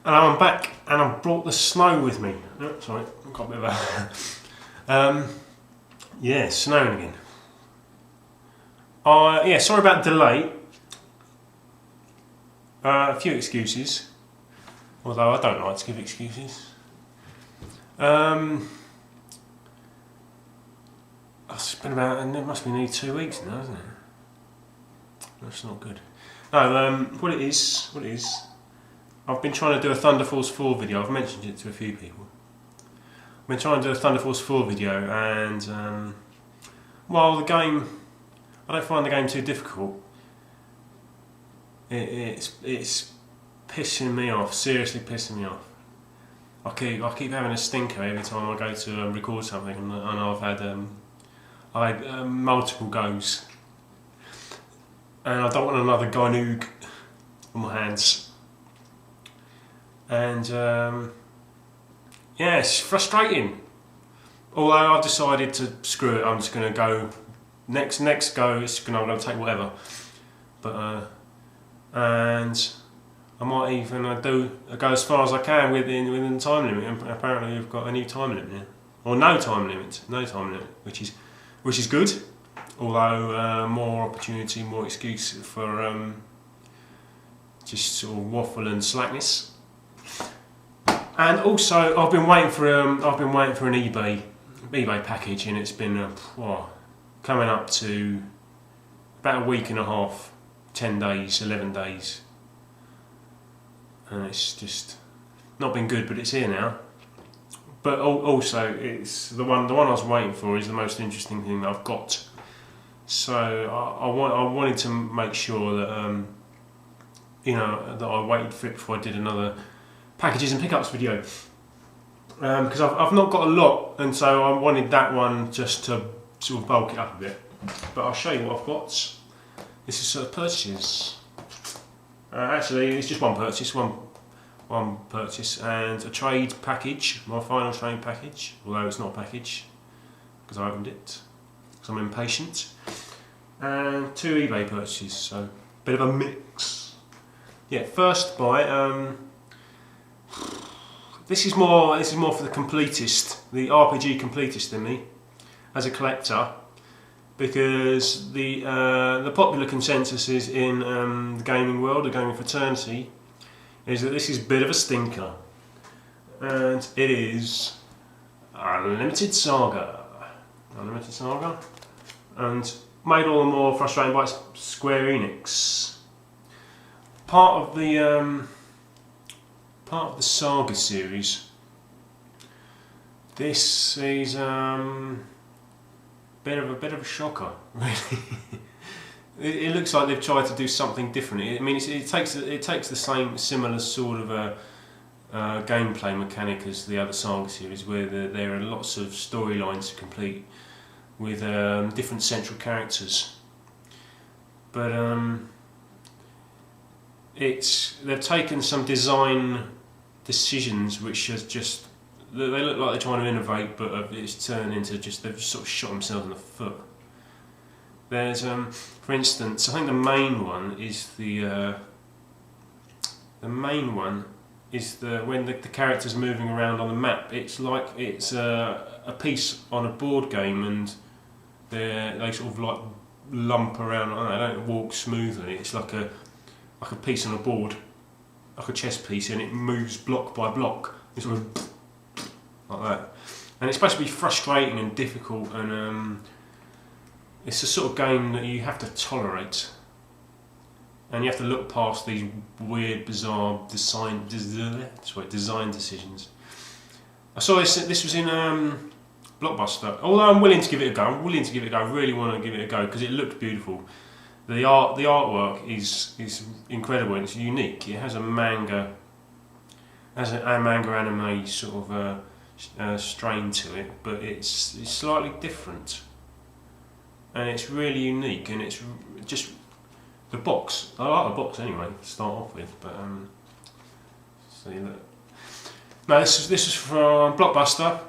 And I'm back, and I've brought the snow with me. Oh, sorry, I've got a bit of a... yeah, snowing again. Yeah, sorry about the delay. A few excuses, although I don't like to give excuses. It's been about, and it must be nearly 2 weeks now, isn't it? That's not good. No, what it is, I've been trying to do a Thunder Force 4 video. I've mentioned it to a few people. I've been trying to do a Thunder Force 4 video, and while the game, I don't find the game too difficult. It's pissing me off. Seriously, pissing me off. I keep having a stinker every time I go to record something, and I've had multiple goes, and I don't want another Gynoog on my hands. And yeah, it's frustrating. Although I've decided to screw it, I'm just going to go next go. I'm going to take whatever. But and I might even go as far as I can within the time limit. And apparently we've got a new time limit now, or no time limit, which is good. Although more opportunity, more excuse for just sort of waffle and slackness. And also, I've been waiting for an eBay package, and it's been coming up to about a week and a half, 10 days, 11 days, and it's just not been good. But it's here now. But also, it's the one I was waiting for is the most interesting thing that I've got. So I wanted to make sure that that I waited for it before I did another packages and pickups video, because I've not got a lot, and so I wanted that one just to sort of bulk it up a bit. But I'll show you what I've got. This is purchases. Actually, it's just one purchase, and a trade package, my final trade package, although it's not a package because I opened it because I'm impatient, and 2 eBay purchases, so a bit of a mix. Yeah, first buy. This is more for the completist, the RPG completist in me, as a collector, because the popular consensus is in the gaming world, the gaming fraternity, is that this is a bit of a stinker, and it is Unlimited Saga, and made all the more frustrating by Square Enix, part of the Saga series. This is bit of a shocker, really. It looks like they've tried to do something different. I mean, it takes the similar sort of gameplay mechanic as the other Saga series, where there are lots of storylines to complete with different central characters. But they've taken some design decisions which is just, they look like they're trying to innovate, but it's turned into just, they've sort of shot themselves in the foot. There's for instance, I think the main one is when the character's moving around on the map, it's like it's a piece on a board game, and they sort of like lump around. They don't walk smoothly. It's like a piece on a board, like a chess piece, and it moves block by block. It's sort of like that, and it's supposed to be frustrating and difficult, and it's the sort of game that you have to tolerate, and you have to look past these weird, bizarre design decisions. I saw this was in Blockbuster. Although I'm willing to give it a go. I really want to give it a go because it looked beautiful. The artwork is incredible and it's unique. It has a manga anime sort of strain to it, but it's slightly different, and it's really unique. And it's just the box. I like the box anyway to start off with, but see that. No, this was from Blockbuster,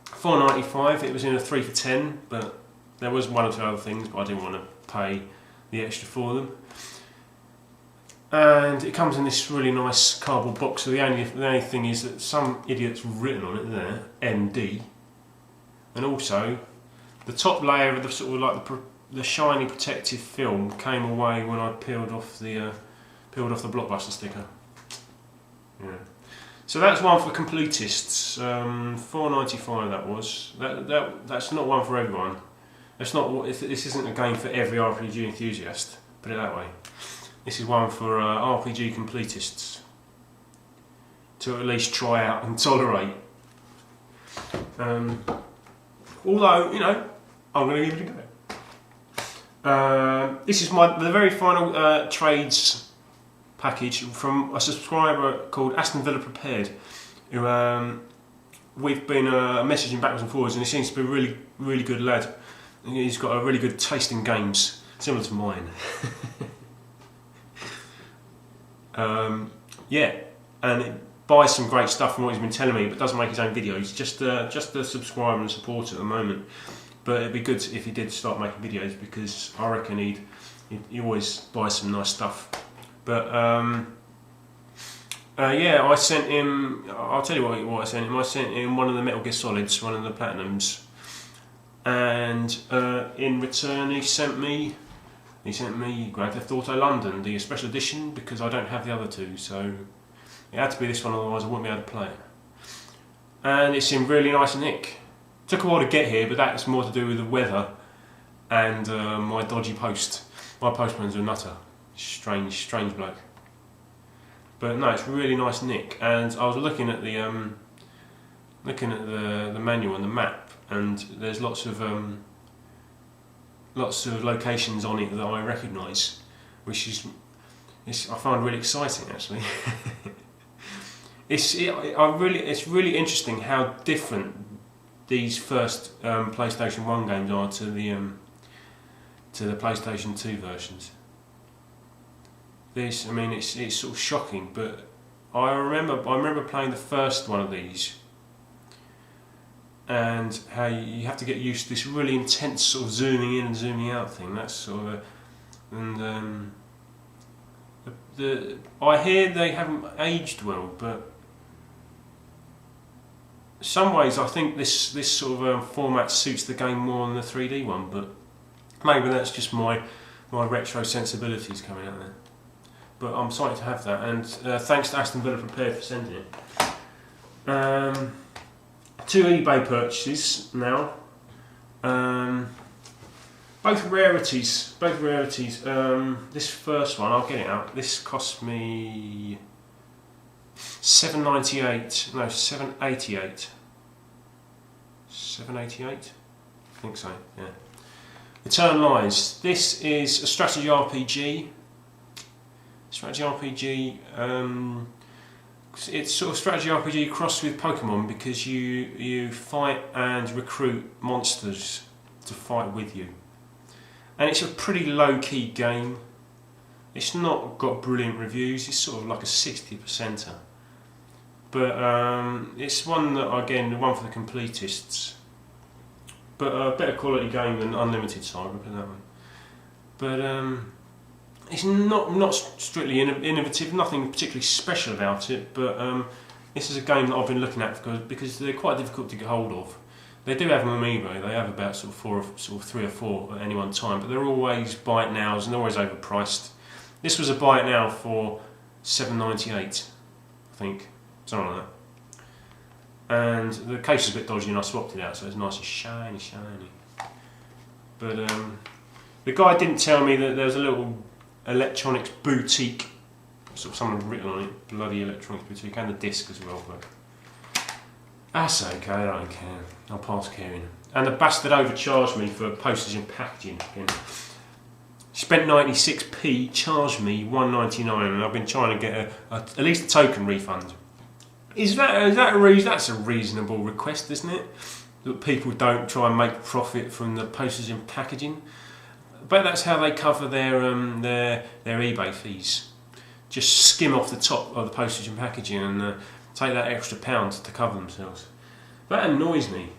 $4.95. It was in a 3 for $10, but there was one or two other things, but I didn't want to pay the extra for them. and it comes in this really nice cardboard box. So the only thing is that some idiot's written on it there, MD, and also the top layer of the sort of like the shiny protective film came away when I peeled off the Blockbuster sticker. Yeah. So that's one for completists. $4.95 that was. That's not one for everyone. That's not. This isn't a game for every RPG enthusiast. Put it that way. This is one for RPG completists to at least try out and tolerate. Although, you know, I'm going to give it a go. This is the very final trades package from a subscriber called Aston Villa Prepared, who we've been messaging backwards and forwards, and he seems to be a really, really good lad. He's got a really good taste in games, similar to mine. Yeah, and it buys some great stuff from what he's been telling me, but doesn't make his own videos. Just a subscriber and supporter at the moment. But it'd be good if he did start making videos, because I reckon he always buys some nice stuff. But yeah, I sent him. I'll tell you what I sent him. I sent him one of the Metal Gear Solids, one of the Platinums, and in return he sent me Grand Theft Auto London, the special edition, because I don't have the other two, so it had to be this one, otherwise I wouldn't be able to play it. And it's in really nice nick. Took a while to get here, but that's more to do with the weather and my dodgy post. My postman's a nutter, strange bloke. But no, it's really nice nick. And I was looking at the manual and the map, and there's lots of locations on it that I recognise, which is I find really exciting actually. It's really interesting how different these first PlayStation 1 games are to the PlayStation 2 versions. This, I mean, it's sort of shocking, but I remember playing the first one of these, and how you have to get used to this really intense sort of zooming in and zooming out thing. That's sort of I hear they haven't aged well, but in some ways I think this sort of format suits the game more than the 3D one, but maybe that's just my retro sensibilities coming out there. But I'm excited to have that, and thanks to Aston Villa Prepared for sending it. 2 eBay purchases now. Both rarities. This first one, I'll get it out. This cost me $7.98. No, $7.88. $7.88? I think so. Yeah. Eternal Lies. This is a strategy RPG. It's sort of strategy RPG crossed with Pokemon, because you fight and recruit monsters to fight with you. And it's a pretty low-key game. It's not got brilliant reviews, it's sort of like a 60%er. But it's one that, again, one for the completists. But a better quality game than Unlimited Saga, put it that way. But it's not strictly innovative, nothing particularly special about it, but this is a game that I've been looking at because they're quite difficult to get hold of. They do have them on eBay. They have about sort of 3 or 4 at any one time, but they're always buy it nows and they're always overpriced. This was a buy it now for $7.98, I think, something like that. And the case is a bit dodgy, and I swapped it out, so it's nice and shiny. But the guy didn't tell me that there was a little electronics boutique, sort of someone written on it, bloody electronics boutique, and the disc as well, but that's okay, I don't care, I'll pass caring. And the bastard overcharged me for postage and packaging again. Spent 96p, charged me $1.99, and I've been trying to get at least a token refund. That's a reasonable request, isn't it? That people don't try and make profit from the postage and packaging. But that's how they cover their eBay fees. Just skim off the top of the postage and packaging and take that extra £1 to cover themselves. That annoys me,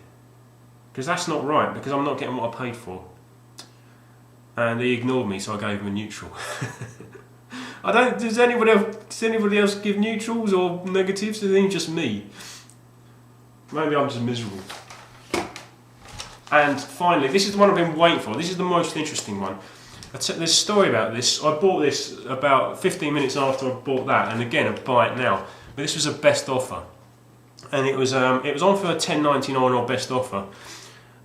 because that's not right, because I'm not getting what I paid for. And he ignored me, so I gave him a neutral. I don't. Does anybody else give neutrals or negatives? I think just me. Maybe I'm just miserable. And finally, this is the one I've been waiting for. This is the most interesting one. There's a story about this. I bought this about 15 minutes after I bought that, and again, I buy it now. But this was a best offer, and it was on for a £10.99 or best offer,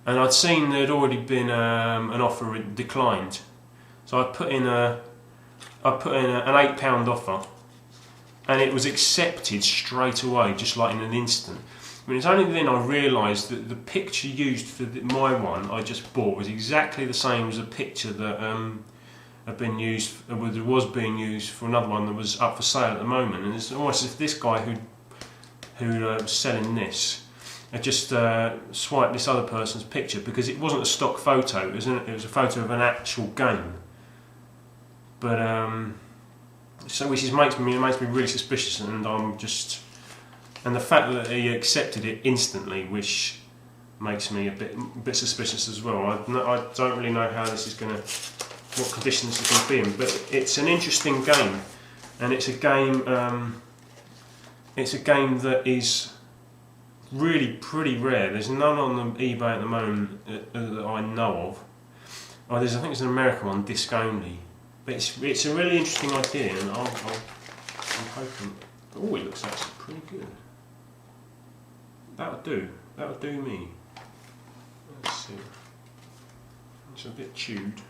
and I'd seen there'd already been an offer declined, so I put in an £8 offer, and it was accepted straight away, just like in an instant. I mean, it's only then I realised that the picture used for my one I just bought was exactly the same as a picture that was being used for another one that was up for sale at the moment. And it's almost as if this guy who was selling this had just swiped this other person's picture, because it wasn't a stock photo. It was a photo of an actual game. But which makes me really suspicious, and I'm just. And the fact that he accepted it instantly, which makes me a bit suspicious as well. I don't really know how this is what conditions it's going to be in, but it's an interesting game, and it's a game that is really pretty rare. There's none on the eBay at the moment that I know of. I think there's an American one, disc only, but it's a really interesting idea, and I'm hoping. Oh, it looks actually pretty good. That'll do me. Let's see. It's a bit chewed.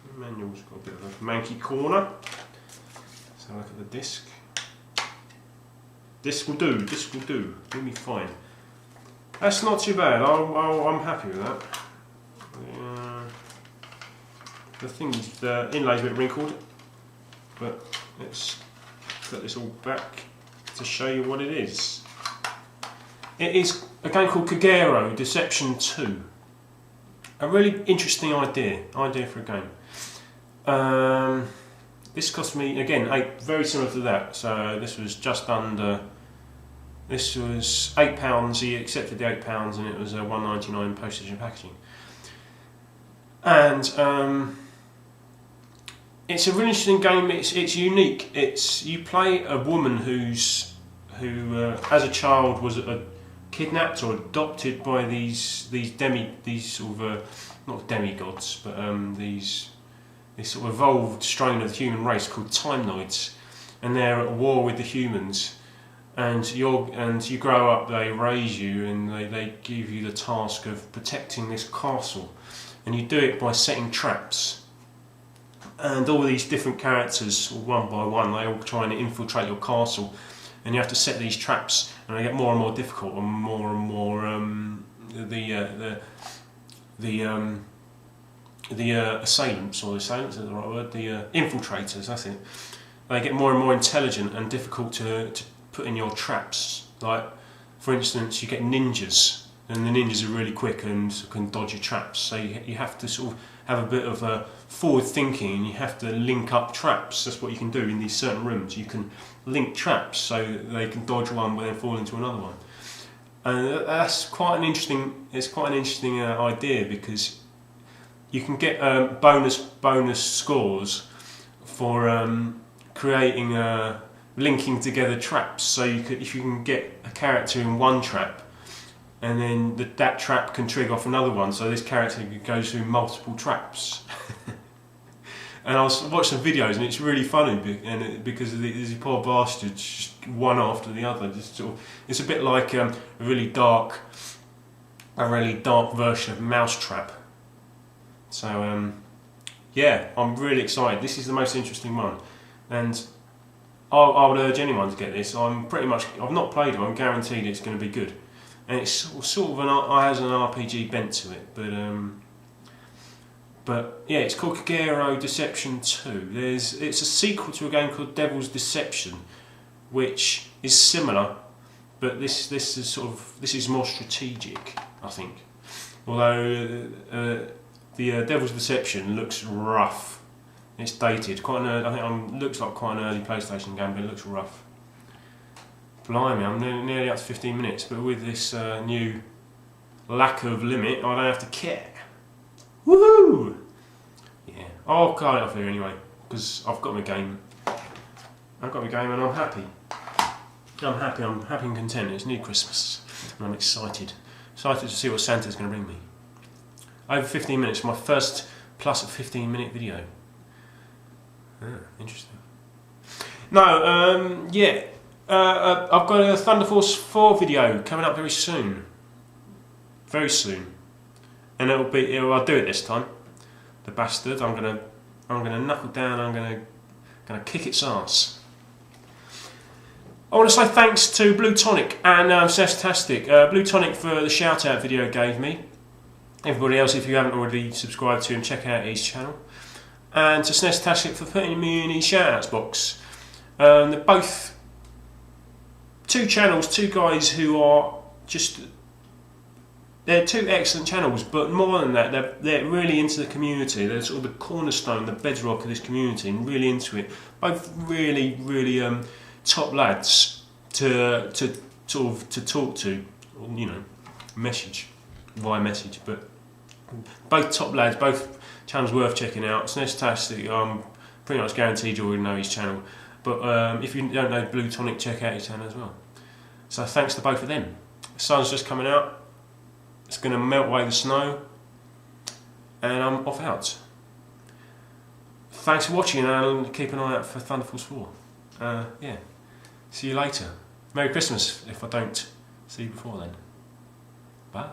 The manual's got a bit of a manky corner. Let's have a look at the disc. This will do. Do me fine. That's not too bad. I'm happy with that. The thing's the inlay's a bit wrinkled, but let's put this all back to show you what it is. It is a game called Kagero Deception 2. A really interesting idea for a game. This cost me, again, very similar to that. So this was just under. This was £8. He accepted the £8, and it was a £1.99 postage and packaging. And it's a really interesting game. It's unique. You play a woman who as a child was kidnapped or adopted by these sort of not demigods, but this sort of evolved strain of the human race called Timenoids, and they're at war with the humans. And you grow up, they raise you, and they give you the task of protecting this castle, and you do it by setting traps. And all these different characters, one by one, they all try and infiltrate your castle, and you have to set these traps, and they get more and more difficult, and more the assailants, or assailants is the right word, the infiltrators, that's it. They get more and more intelligent and difficult to put in your traps. Like, for instance, you get ninjas, and the ninjas are really quick and can dodge your traps. So you have to sort of have a bit of forward thinking, and you have to link up traps. That's what you can do in these certain rooms. You can link traps so they can dodge one but then fall into another one. And that's quite an interesting. It's quite an interesting idea, because you can get bonus scores for creating linking together traps. So if you can get a character in one trap, and then that trap can trigger off another one, so this character goes through multiple traps. And I was watching some videos, and it's really funny, because these poor bastards, just one after the other. Just sort of, it's a bit like a really dark version of Mousetrap. So yeah, I'm really excited. This is the most interesting one, and I would urge anyone to get this. I've not played it. I'm guaranteed it's going to be good, and it's sort of has an RPG bent to it, but yeah, it's called Kagero Deception 2. It's a sequel to a game called Devil's Deception, which is similar, but this is more strategic, I think. Although the Devil's Deception looks rough. It's dated. Looks like quite an early PlayStation game, but it looks rough. Blimey, I'm nearly up to 15 minutes, but with this new lack of limit, I don't have to care. Woohoo! Yeah, I'll cut it off here anyway, because I've got my game. I've got to be going and I'm happy. I'm happy and content. It's near Christmas and I'm excited. Excited to see what Santa's going to bring me. Over 15 minutes, my first plus a 15-minute video. Interesting. No, yeah. I've got a Thunder Force 4 video coming up very soon. Very soon. And I'll do it this time. The bastard. I'm gonna knuckle down, I'm gonna kick its ass. I want to say thanks to Blue Tonic and Snestastic. Blue Tonic for the shout out video it gave me. Everybody else, if you haven't already subscribed to him, check out his channel. And to Snestastic for putting me in his shout outs box. They're both two channels, two guys who are just... They're two excellent channels, but more than that, they're really into the community. They're sort of the cornerstone, the bedrock of this community, and really into it. Both really, really top lads to talk to, you know, via message. But both top lads, both channels worth checking out. Snestastic, I'm pretty much guaranteed you already know his channel. But if you don't know Blue Tonic, check out his channel as well. So thanks to both of them. The sun's just coming out. It's going to melt away the snow, and I'm off out. Thanks for watching, and keep an eye out for Thunder Force 4. Yeah, see you later. Merry Christmas if I don't see you before then. Bye.